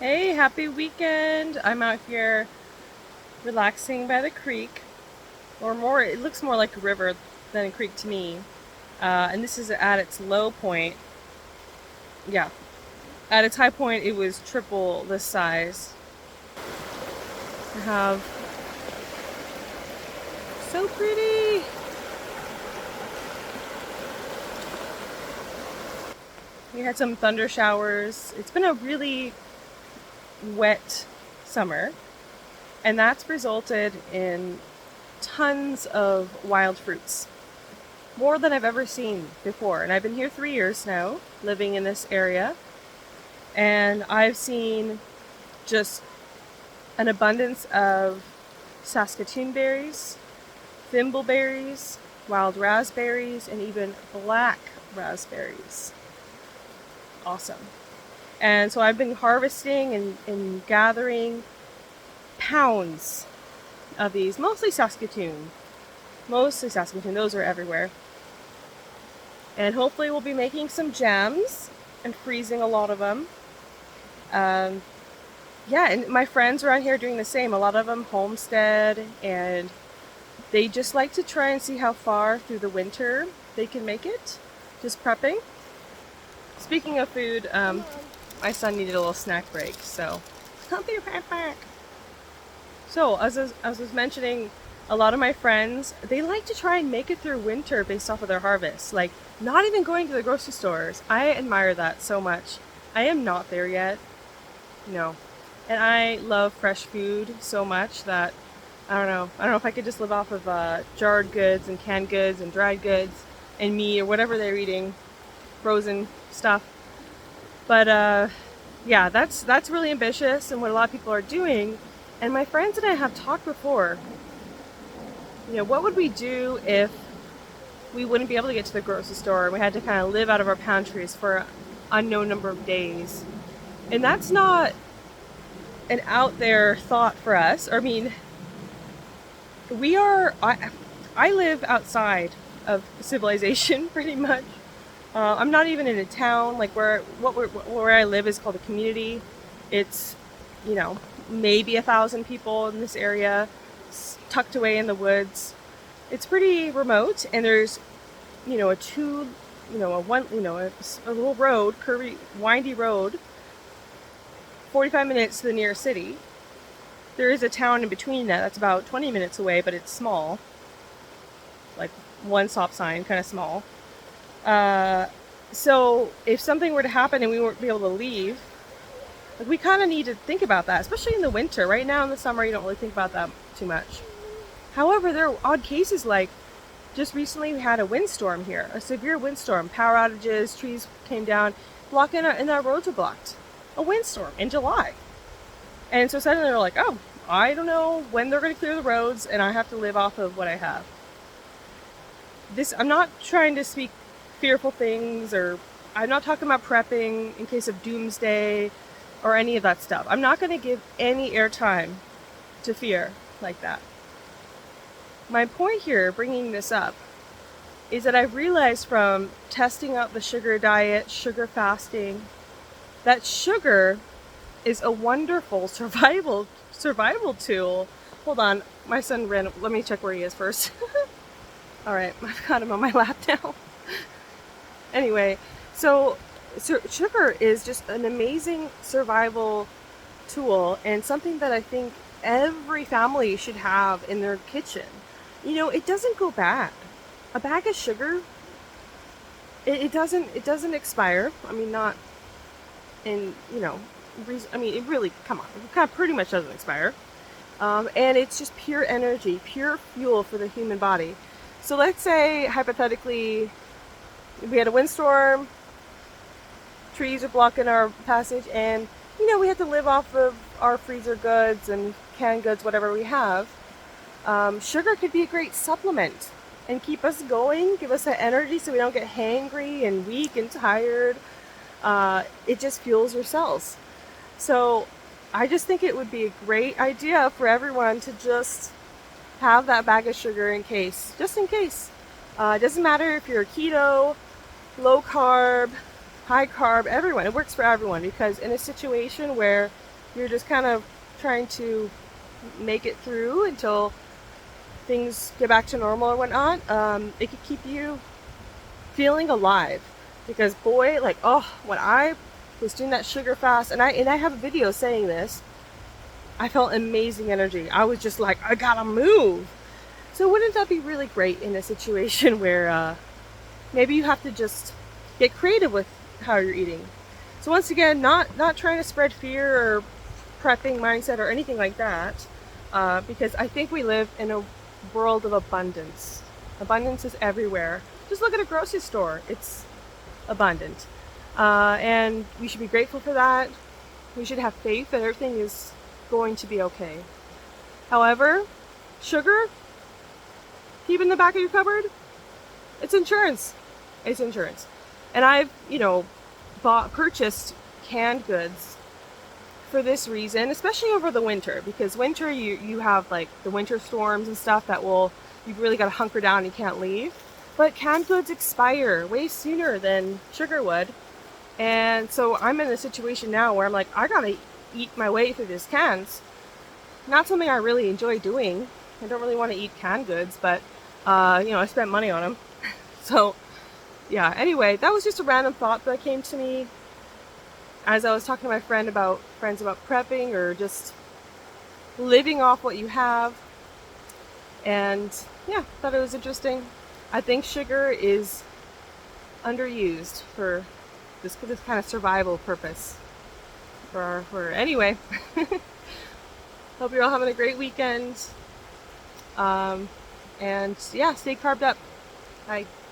Hey, happy weekend. I'm out here relaxing by the creek, or more, it looks more like a river than a creek to me. And this is at its low point. Yeah, at its high point, it was triple this size. I have so pretty. We had some thunder showers. It's been a really wet summer, and that's resulted in tons of wild fruits. More than I've ever seen before. And I've been here 3 years now, living in this area, and I've seen just an abundance of Saskatoon berries, thimbleberries, wild raspberries, and even black raspberries. Awesome. And so I've been harvesting and gathering pounds of these, mostly Saskatoon. Mostly Saskatoon, those are everywhere. And hopefully we'll be making some jams and freezing a lot of them. Um, yeah, and my friends around here are doing the same. A lot of them homestead, and they just like to try and see how far through the winter they can make it, just prepping. Speaking of food, my son needed a little snack break, so I'll be right back. So, as I was mentioning, a lot of my friends, they like to try and make it through winter based off of their harvest. Like, not even going to the grocery stores. I admire that so much. I am not there yet. No. And I love fresh food so much that I don't know. I don't know if I could just live off of jarred goods and canned goods and dried goods and meat or whatever they're eating, frozen stuff. But yeah, that's really ambitious and what a lot of people are doing. And my friends and I have talked before. What would we do if we wouldn't be able to get to the grocery store and we had to kind of live out of our pantries for an unknown number of days? And that's not an out there thought for us. I mean, I live outside of civilization pretty much. I'm not even in a town. Like where I live is called a community. It's, you know, maybe 1,000 people in this area, tucked away in the woods. It's pretty remote, and there's, a two, a one, a little road, curvy, windy road, 45 minutes to the nearest city. There is a town in between that's about 20 minutes away, but it's small, like one stop sign, kind of small. So if something were to happen and we weren't be able to leave, like, we kind of need to think about that, especially in the winter. Right now in the summer, you don't really think about that too much. However, there are odd cases, like just recently we had a windstorm here, a severe windstorm, power outages, trees came down, and our roads are blocked. A windstorm in July. And so suddenly they're like, oh, I don't know when they're going to clear the roads, and I have to live off of what I have. I'm not trying to speak fearful things, or I'm not talking about prepping in case of doomsday or any of that stuff. I'm not going to give any airtime to fear like that. My point here, bringing this up, is that I've realized from testing out the sugar diet, sugar fasting, that sugar is a wonderful survival tool. Hold on, my son ran. Let me check where he is first. All right, I've got him on my lap now. Anyway, so sugar is just an amazing survival tool, and something that I think every family should have in their kitchen. It doesn't go bad. A bag of sugar, it doesn't expire. I mean, not in, I mean, it really, come on, it kind of pretty much doesn't expire. And it's just pure energy, pure fuel for the human body. So let's say, hypothetically, we had a windstorm, trees are blocking our passage, and, we have to live off of our freezer goods and canned goods, whatever we have. Sugar could be a great supplement and keep us going, give us that energy so we don't get hangry and weak and tired. It just fuels your cells. So I just think it would be a great idea for everyone to just have that bag of sugar just in case. It doesn't matter if you're keto, low carb, high carb, everyone. It works for everyone, because in a situation where you're just kind of trying to make it through until things get back to normal or whatnot, it could keep you feeling alive. Because boy, like, oh, when I was doing that sugar fast, and I have a video saying this, I felt amazing energy. I was just like, I gotta move. So wouldn't that be really great in a situation where maybe you have to just get creative with how you're eating? So once again, not trying to spread fear or prepping mindset or anything like that, because I think we live in a world of abundance. Abundance is everywhere. Just look at a grocery store; it's abundant, and we should be grateful for that. We should have faith that everything is going to be okay. However, sugar, keep in the back of your cupboard. It's insurance. It's insurance. And I've, purchased canned goods for this reason, especially over the winter, because winter you have like the winter storms and stuff you've really got to hunker down, you can't leave. But canned goods expire way sooner than sugar would. And so I'm in a situation now where I'm like, I gotta eat my way through these cans. Not something I really enjoy doing. I don't really want to eat canned goods, but I spent money on them. So yeah, anyway, that was just a random thought that came to me as I was talking to my friends about prepping or just living off what you have. And yeah, thought it was interesting. I think sugar is underused for this kind of survival purpose. Anyway, hope you're all having a great weekend. And yeah, stay carved up. Bye.